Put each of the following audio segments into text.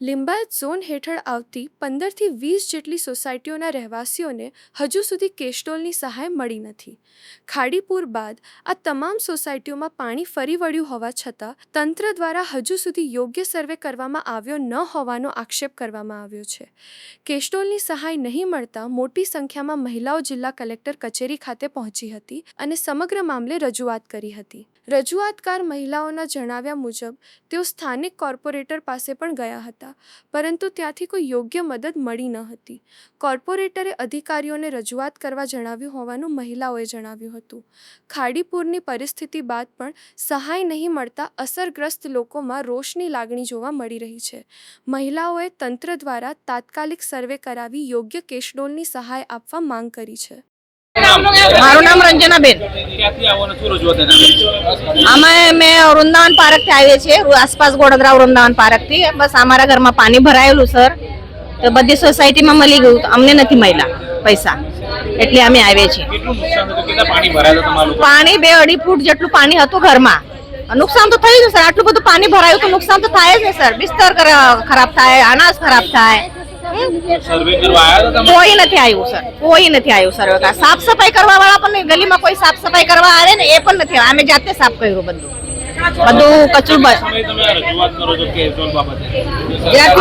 Limbayat zone હેઠળ આવતી 15થી 20 જેટલી સોસાયટીઓના રહેવાસીઓને હજુ સુધી કેશડોલની સહાય મળી નથી. ખાડીપુર બાદ આ તમામ સોસાયટીઓમાં પાણી ફરી વળ્યું હોવા છતાં તંત્ર દ્વારા હજુ સુધી યોગ્ય સર્વે કરવામાં આવ્યો ન હોવાનો આક્ષેપ કરવામાં આવ્યો છે. કેશડોલની સહાય નહીં મળતા મોટી સંખ્યામાં મહિલાઓ જિલ્લા કલેક્ટર કચેરી ખાતે પહોંચી હતી અને સમગ્ર મામલે રજૂઆત કરી હતી. રજૂઆતકાર મહિલાઓના જણાવ્યા મુજબ તેઓ સ્થાનિક કોર્પોરેટર પાસે પણ ગયા હતા, પરંતુ ત્યાંથી કોઈ યોગ્ય મદદ મળી ન હતી. કોર્પોરેટરે અધિકારીઓને રજૂઆત કરવા જણાવ્યું હોવાનું મહિલાઓએ જણાવ્યું હતું. ખાડીપુરની પરિસ્થિતિ બાદ પણ સહાય નહીં મળતા અસરગ્રસ્ત લોકોમાં રોષની લાગણી જોવા મળી રહી છે. મહિલાઓએ તંત્ર દ્વારા તાત્કાલિક સર્વે કરાવી યોગ્ય કેશડોલની સહાય આપવા માંગ કરી છે. મારું નામ રંજનાબેન. અમે વૃંદાવન પાર્ક થી આવીએ છીએ, આસપાસ ગોડદરા વૃંદાવન પાર્ક થી. બસ અમારા ઘરમાં પાણી ભરાયેલું સર, તો બધી સોસાયટીમાં મળી ગયું, અમને નથી મળ્યા પૈસા, એટલે અમે આવીએ છીએ. પાણી 2-2.5 ફૂટ જેટલું પાણી હતું ઘરમાં. નુકસાન તો થયું સર, આટલું બધું પાણી ભરાયું તો નુકસાન તો થાય જ ને સર. બિસ્તર ખરાબ થાય, અનાજ ખરાબ થાય. કોઈ નથી આવ્યું સર, કોઈ નથી આવ્યું સર. સાફ સફાઈ કરવા વાળા પણ ગલીમાં કોઈ સાફ સફાઈ કરવા આવે ને એ પણ નથી. અમે જાતે સાફ કર્યું બધું કચરું.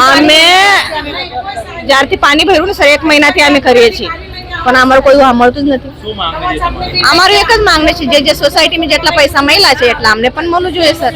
અમે જ્યારથી પાણી ભર્યું ને સર 1 મહિનાથી અમે કરીએ છીએ, પણ અમારું કોઈ સાંભળતું જ નથી. અમારું એક જ માંગણી છે, જે સોસાયટીમાં જેટલા પૈસા મળ્યા છે એટલા અમને પણ મળવું જોઈએ સર.